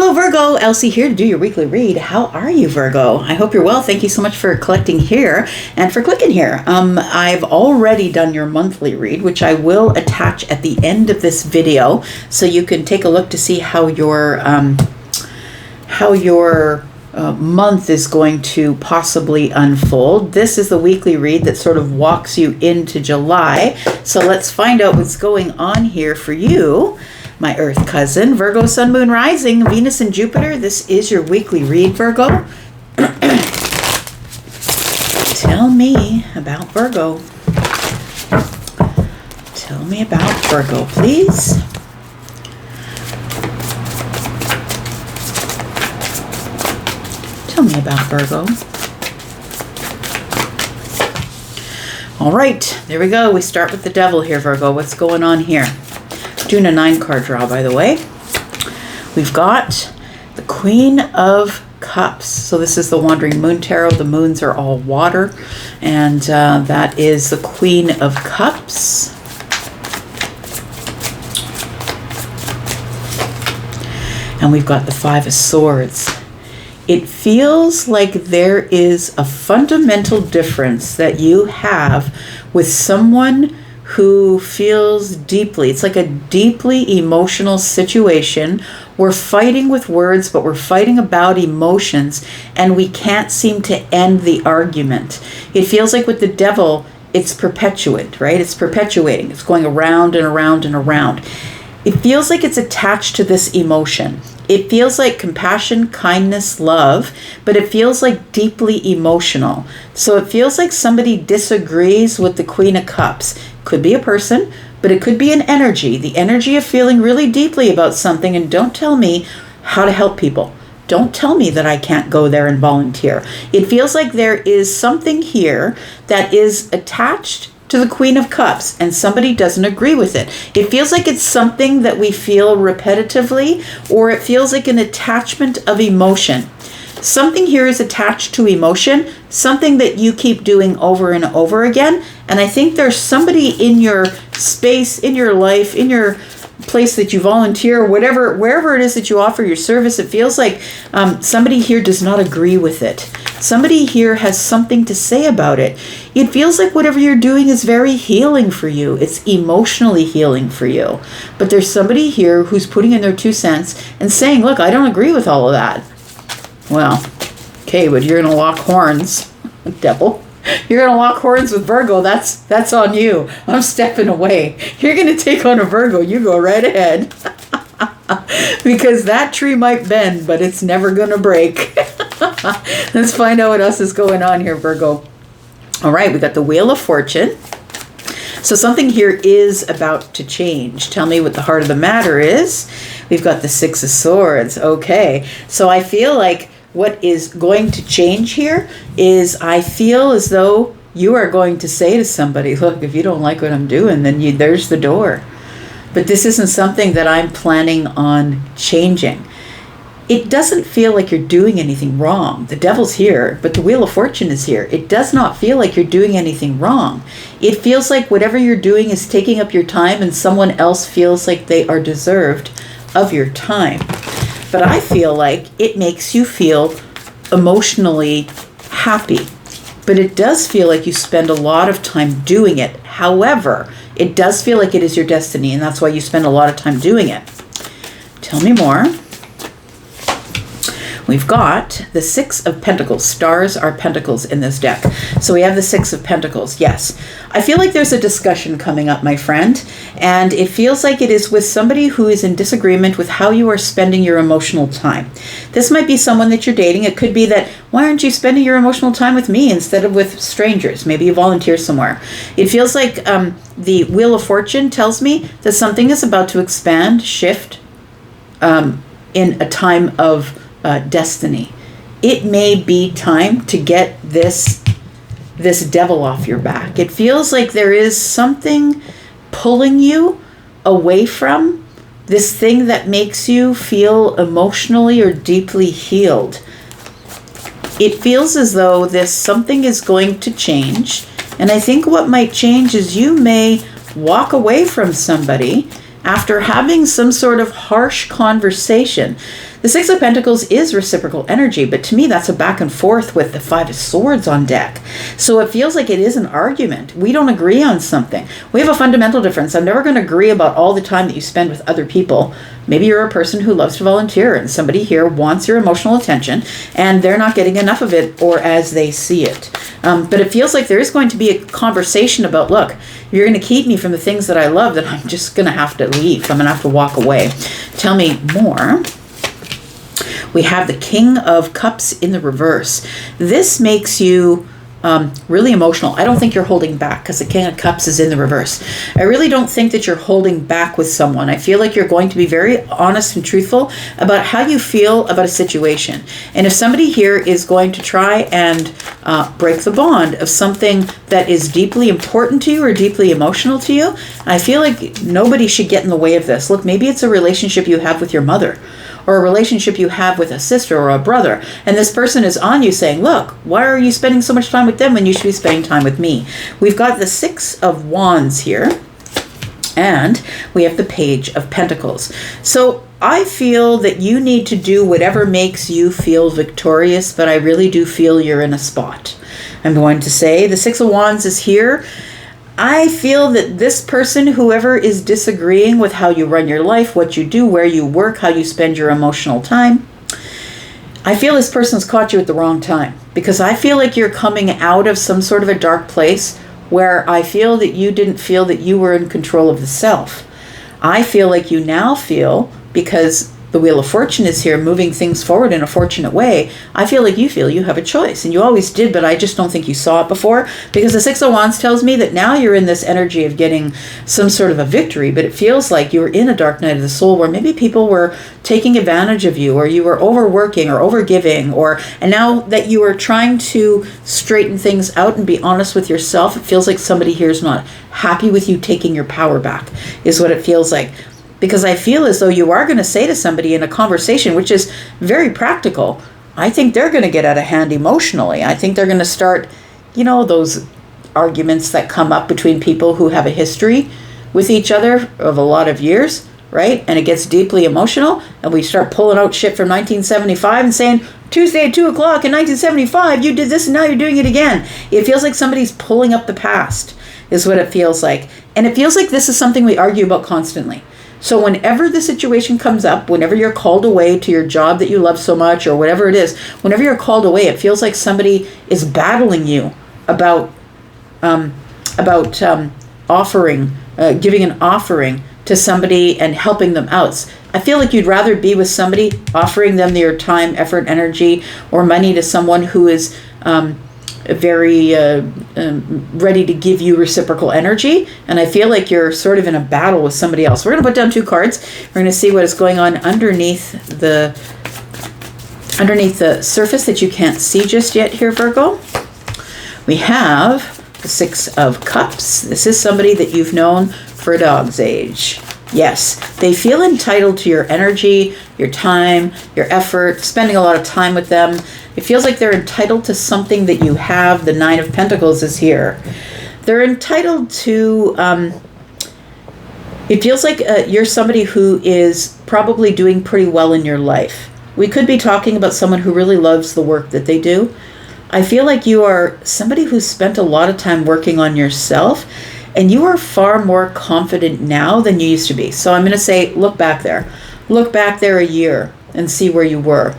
Hello Virgo, Elsie here to do your weekly read. How are you, Virgo? I hope you're well. Thank you so much for collecting here and for clicking here. I've already done your monthly read, which I will attach at the end of this video, so you can take a look to see how your month is going to possibly unfold. This is the weekly read that sort of walks you into July. So let's find out what's going on here for you, my Earth cousin, Virgo, Sun, Moon, Rising, Venus, and Jupiter. This is your weekly read, Virgo. Tell me about Virgo. Tell me about Virgo, please. Tell me about Virgo. All right, there we go. We start with the devil here, Virgo. What's going on here? Doing a 9-card draw, by the way. We've got the Queen of Cups. So this is the Wandering Moon Tarot. The moons are all water. And that is the Queen of Cups. And we've got the Five of Swords. It feels like there is a fundamental difference that you have with someone who feels deeply. It's like a deeply emotional situation. We're fighting with words, but we're fighting about emotions, and we can't seem to end the argument. It feels like with the devil, it's perpetuate, right? It's perpetuating. It's going around and around and around. It feels like it's attached to this emotion. It feels like compassion, kindness, love, but it feels like deeply emotional. So it feels like somebody disagrees with the Queen of Cups. Could be a person, but it could be an energy. The energy of feeling really deeply about something. And don't tell me how to help people. Don't tell me that I can't go there and volunteer. It feels like there is something here that is attached to the Queen of Cups, and somebody doesn't agree with it. It feels like it's something that we feel repetitively, or it feels like an attachment of emotion. Something here is attached to emotion, something that you keep doing over and over again. And I think there's somebody in your space, in your life, in your place that you volunteer, whatever, wherever it is that you offer your service, it feels like somebody here does not agree with it. Somebody here has something to say about it. It feels like whatever you're doing is very healing for you. It's emotionally healing for you. But there's somebody here who's putting in their 2 cents and saying, look, I don't agree with all of that. Well, okay, but you're going to lock horns, devil. You're going to lock horns with Virgo. That's on you. I'm stepping away. You're going to take on a Virgo. You go right ahead. Because that tree might bend, but it's never going to break. Let's find out what else is going on here, Virgo. All right, we got the Wheel of Fortune. So something here is about to change. Tell me what the heart of the matter is. We've got the Six of Swords. Okay, so I feel like what is going to change here is I feel as though you are going to say to somebody, look, if you don't like what I'm doing, then there's the door. But this isn't something that I'm planning on changing. It doesn't feel like you're doing anything wrong. The devil's here, but the Wheel of Fortune is here. It does not feel like you're doing anything wrong. It feels like whatever you're doing is taking up your time, and someone else feels like they are deserved of your time. But I feel like it makes you feel emotionally happy. But it does feel like you spend a lot of time doing it. However, it does feel like it is your destiny, and that's why you spend a lot of time doing it. Tell me more. We've got the Six of Pentacles. Stars are pentacles in this deck. So we have the Six of Pentacles. Yes. I feel like there's a discussion coming up, my friend. And it feels like it is with somebody who is in disagreement with how you are spending your emotional time. This might be someone that you're dating. It could be that, why aren't you spending your emotional time with me instead of with strangers? Maybe you volunteer somewhere. It feels like the Wheel of Fortune tells me that something is about to expand, shift in a time of destiny. It may be time to get this devil off your back. It feels like there is something pulling you away from this thing that makes you feel emotionally or deeply healed. It feels as though something is going to change, and I think what might change is you may walk away from somebody after having some sort of harsh conversation. The Six of Pentacles is reciprocal energy, but to me that's a back and forth with the Five of Swords on deck. So it feels like it is an argument. We don't agree on something. We have a fundamental difference. I'm never going to agree about all the time that you spend with other people. Maybe you're a person who loves to volunteer and somebody here wants your emotional attention and they're not getting enough of it, or as they see it. But it feels like there is going to be a conversation about, look, if you're going to keep me from the things that I love, then I'm just going to have to leave. I'm going to have to walk away. Tell me more. We have the King of Cups in the reverse. This makes you really emotional. I don't think you're holding back because the King of Cups is in the reverse. I really don't think that you're holding back with someone. I feel like you're going to be very honest and truthful about how you feel about a situation. And if somebody here is going to try and break the bond of something that is deeply important to you or deeply emotional to you, I feel like nobody should get in the way of this. Look, maybe it's a relationship you have with your mother, or a relationship you have with a sister or a brother, and this person is on you saying, look, why are you spending so much time with them when you should be spending time with me? We've got the Six of Wands here, and we have the Page of Pentacles. So I feel that you need to do whatever makes you feel victorious, but I really do feel you're in a spot. I'm going to say the Six of Wands is here. I feel that this person, whoever is disagreeing with how you run your life, what you do, where you work, how you spend your emotional time, I feel this person's caught you at the wrong time, because I feel like you're coming out of some sort of a dark place where I feel that you didn't feel that you were in control of the self. I feel like you now feel, because the Wheel of Fortune is here moving things forward in a fortunate way, I feel like you feel you have a choice. And you always did, but I just don't think you saw it before, because the Six of Wands tells me that now you're in this energy of getting some sort of a victory, but it feels like you were in a dark night of the soul where maybe people were taking advantage of you, or you were overworking or overgiving, and now that you are trying to straighten things out and be honest with yourself, it feels like somebody here is not happy with you taking your power back, is what it feels like. Because I feel as though you are going to say to somebody in a conversation, which is very practical, I think they're going to get out of hand emotionally. I think they're going to start, those arguments that come up between people who have a history with each other of a lot of years, right? And it gets deeply emotional, and we start pulling out shit from 1975 and saying, Tuesday at 2 o'clock in 1975, you did this and now you're doing it again. It feels like somebody's pulling up the past, is what it feels like. And it feels like this is something we argue about constantly. So whenever the situation comes up, whenever you're called away to your job that you love so much, or whatever it is, whenever you're called away, it feels like somebody is battling you about offering, giving an offering to somebody and helping them out. I feel like you'd rather be with somebody offering them your time, effort, energy, or money to someone who is very ready to give you reciprocal energy. And I feel like you're sort of in a battle with somebody else. We're going to put down 2 cards. We're going to see what is going on underneath the surface that you can't see just yet here, Virgo. We have the Six of Cups. This is somebody that you've known for a dog's age. Yes, they feel entitled to your energy, your time, your effort, spending a lot of time with them. It feels like they're entitled to something that you have. The Nine of Pentacles is here. They're entitled to, it feels like you're somebody who is probably doing pretty well in your life. We could be talking about someone who really loves the work that they do. I feel like you are somebody who's spent a lot of time working on yourself, and you are far more confident now than you used to be. So I'm going to say, look back there. Look back there a year and see where you were.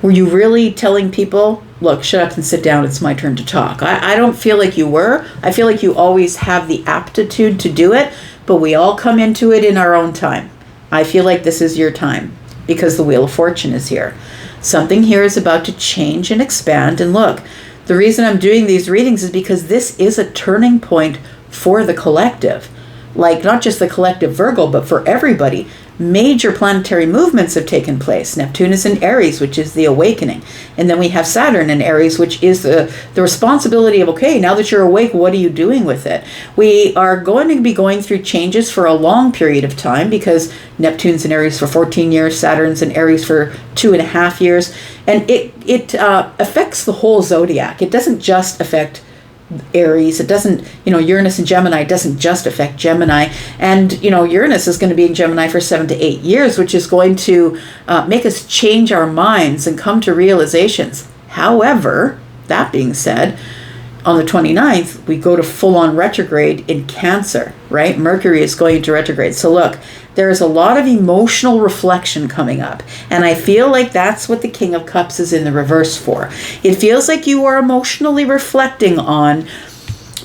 Were you really telling people, look, shut up and sit down, it's my turn to talk? I don't feel like you were. I feel like you always have the aptitude to do it, but we all come into it in our own time. I feel like this is your time because the Wheel of Fortune is here. Something here is about to change and expand. And look, the reason I'm doing these readings is because this is a turning point for the collective. Like, not just the collective Virgo, but for everybody. Major planetary movements have taken place. Neptune is in Aries, which is the awakening. And then we have Saturn in Aries, which is the responsibility of, okay, now that you're awake, what are you doing with it? We are going to be going through changes for a long period of time because Neptune's in Aries for 14 years, Saturn's in Aries for 2.5 years. And it affects the whole zodiac. It doesn't just affect Aries. It doesn't, Uranus and Gemini doesn't just affect Gemini. And, Uranus is going to be in Gemini for 7 to 8 years, which is going to make us change our minds and come to realizations. However, that being said, on the 29th, we go to full-on retrograde in Cancer, right? Mercury is going into retrograde. So look, there is a lot of emotional reflection coming up. And I feel like that's what the King of Cups is in the reverse for. It feels like you are emotionally reflecting on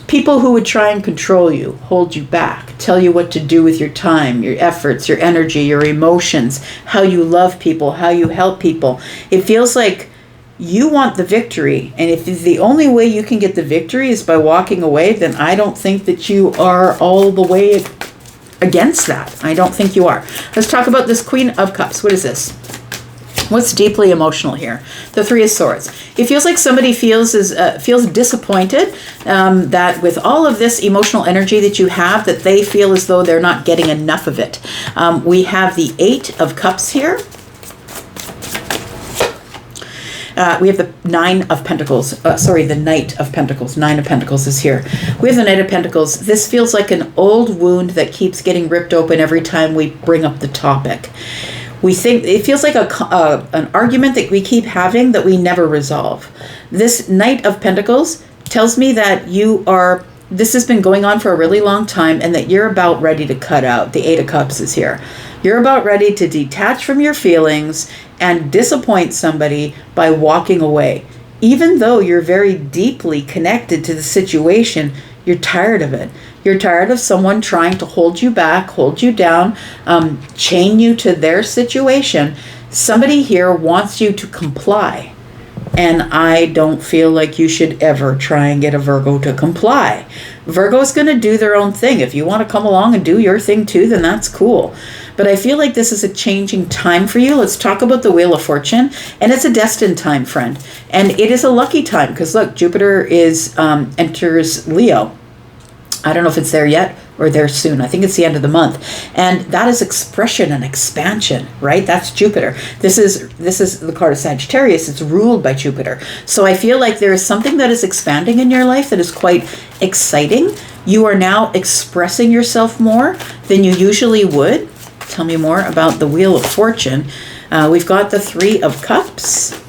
people who would try and control you, hold you back, tell you what to do with your time, your efforts, your energy, your emotions, how you love people, how you help people. It feels like you want the victory, and if the only way you can get the victory is by walking away, then I don't think that you are all the way against that. I don't think you are. Let's talk about this Queen of Cups. What is this? What's deeply emotional here? The Three of Swords. It feels like somebody feels disappointed that with all of this emotional energy that you have, that they feel as though they're not getting enough of it. We have the Eight of Cups here. We have the Nine of Pentacles. The Knight of Pentacles. Nine of Pentacles is here. We have the Knight of Pentacles. This feels like an old wound that keeps getting ripped open every time we bring up the topic. We think it feels like an argument that we keep having that we never resolve. This Knight of Pentacles tells me that this has been going on for a really long time and that you're about ready to cut out. The Eight of Cups is here. You're about ready to detach from your feelings and disappoint somebody by walking away. Even though you're very deeply connected to the situation, you're tired of it. You're tired of someone trying to hold you back, hold you down, chain you to their situation. Somebody here wants you to comply. And I don't feel like you should ever try and get a Virgo to comply. Virgo's going to do their own thing. If you want to come along and do your thing too, then that's cool. But I feel like this is a changing time for you. Let's talk about the Wheel of Fortune. And it's a destined time, friend. And it is a lucky time because look, Jupiter enters Leo. I don't know if it's there yet or there soon. I think it's the end of the month. And that is expression and expansion, right? That's Jupiter. This is the card of Sagittarius. It's ruled by Jupiter. So I feel like there is something that is expanding in your life that is quite exciting. You are now expressing yourself more than you usually would. Tell me more about the Wheel of Fortune. We've got the Three of Cups.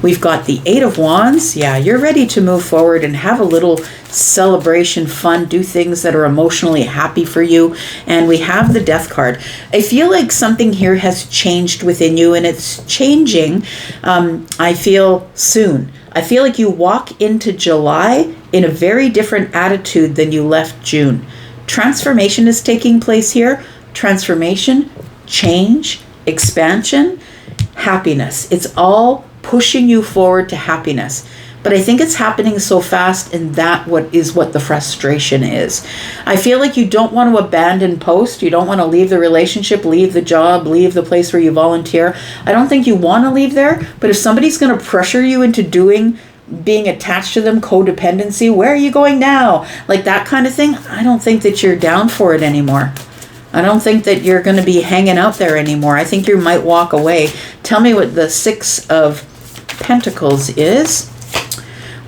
We've got the Eight of Wands. Yeah, you're ready to move forward and have a little celebration, fun, do things that are emotionally happy for you. And we have the Death card. I feel like something here has changed within you, and it's changing, I feel, soon. I feel like you walk into July in a very different attitude than you left June. Transformation is taking place here. Transformation, change, expansion, happiness. It's all pushing you forward to happiness. But I think it's happening so fast, and that what the frustration is. I feel like you don't want to abandon post. You don't want to leave the relationship, leave the job, leave the place where you volunteer. I don't think you want to leave there, but if somebody's going to pressure you into being attached to them, codependency, where are you going now? Like that kind of thing, I don't think that you're down for it anymore. I don't think that you're going to be hanging out there anymore. I think you might walk away. Tell me what the Six of Pentacles is.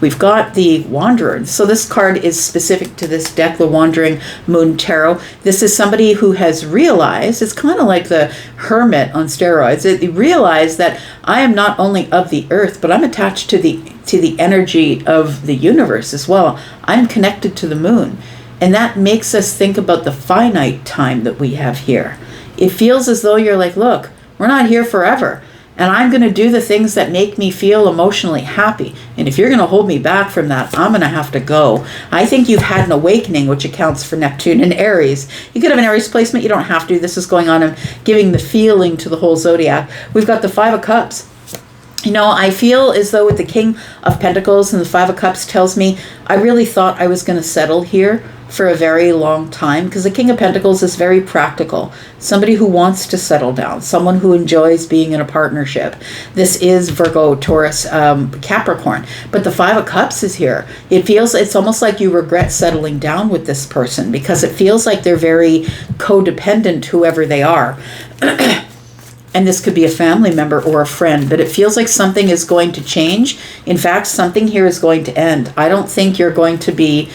We've got the Wanderer. So this card is specific to this deck, the Wandering Moon Tarot. This is somebody who has realized, it's kind of like the Hermit on steroids. They realize that I am not only of the earth, but I'm attached to the energy of the universe as well. I'm connected to the moon. And that makes us think about the finite time that we have here. It feels as though you're like, look, we're not here forever. And I'm going to do the things that make me feel emotionally happy. And if you're going to hold me back from that, I'm going to have to go. I think you've had an awakening, which accounts for Neptune and Aries. You could have an Aries placement. You don't have to. This is going on and giving the feeling to the whole zodiac. We've got the Five of Cups. I feel as though with the King of Pentacles and the Five of Cups tells me, I really thought I was going to settle here for a very long time, because the King of Pentacles is very practical. Somebody who wants to settle down, someone who enjoys being in a partnership. This is Virgo, Taurus, Capricorn. But the Five of Cups is here. It's almost like you regret settling down with this person, because it feels like they're very codependent, whoever they are. And this could be a family member or a friend, but it feels like something is going to change. In fact, something here is going to end. I don't think you're going to be,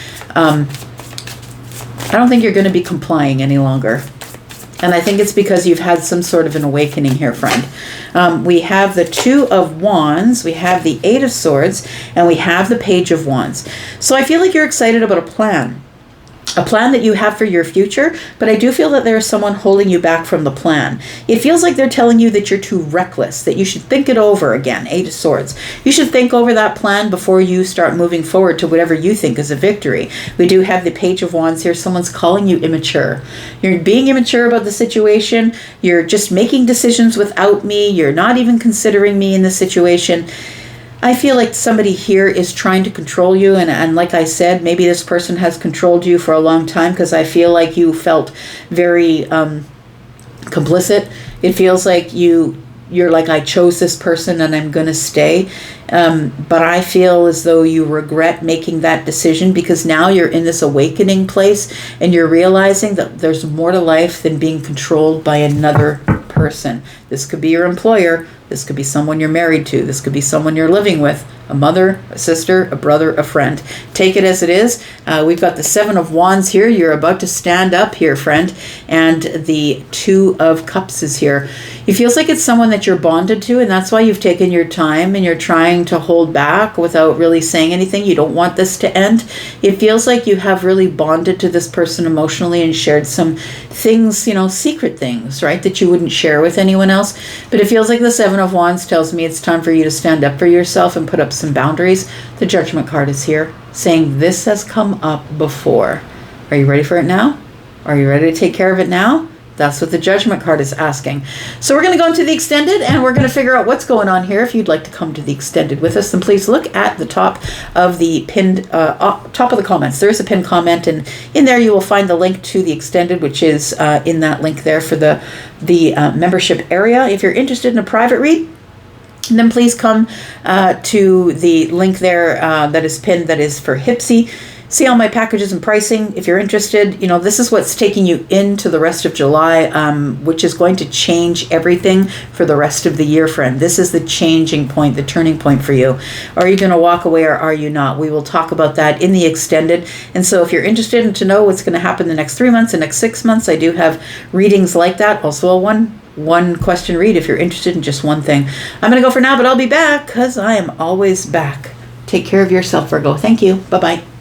complying any longer. And I think it's because you've had some sort of an awakening here, friend. We have the Two of Wands, we have the Eight of Swords, and we have the Page of Wands. So I feel like you're excited about a plan that you have for your future, but I do feel that there is someone holding you back from the plan. It feels like they're telling you that you're too reckless, that you should think it over again. Eight of Swords. You should think over that plan before you start moving forward to whatever you think is a victory. We do have the Page of Wands here. Someone's calling you immature. You're being immature about the situation. You're just making decisions without me. You're not even considering me in the situation. I feel like somebody here is trying to control you, and like I said, maybe this person has controlled you for a long time, because I feel like you felt very complicit. It feels like you're like, I chose this person and I'm going to stay. But I feel as though you regret making that decision, because now you're in this awakening place and you're realizing that there's more to life than being controlled by another person. This could be your employer. This could be someone you're married to. This could be someone you're living with, a mother, a sister, a brother, a friend. Take it as it is. We've got the Seven of Wands here. You're about to stand up here, friend. And the Two of Cups is here. It feels like it's someone that you're bonded to, and that's why you've taken your time and you're trying to hold back without really saying anything. You don't want this to end. It feels like you have really bonded to this person emotionally and shared some things, secret things, right, that you wouldn't share with anyone else. But it feels like the Seven of Wands tells me it's time for you to stand up for yourself and put up some boundaries. The Judgment card is here saying this has come up before. Are you ready for it now? Are you ready to take care of it now? That's what the Judgment card is asking. So we're going to go into the extended, and we're going to figure out what's going on here. If you'd like to come to the extended with us, then please look at the top of the pinned, top of the comments. There is a pinned comment, and in there you will find the link to the extended, which is in that link there for the membership area. If you're interested in a private read, then please come to the link there that is pinned, that is for Hypsee. See all my packages and pricing. If you're interested, this is what's taking you into the rest of July, which is going to change everything for the rest of the year, friend. This is the changing point, the turning point for you. Are you going to walk away or are you not? We will talk about that in the extended. And so if you're interested in to know what's going to happen the next 3 months, the next 6 months, I do have readings like that. Also a one question read if you're interested in just one thing. I'm going to go for now, but I'll be back because I am always back. Take care of yourself, Virgo. Thank you. Bye-bye.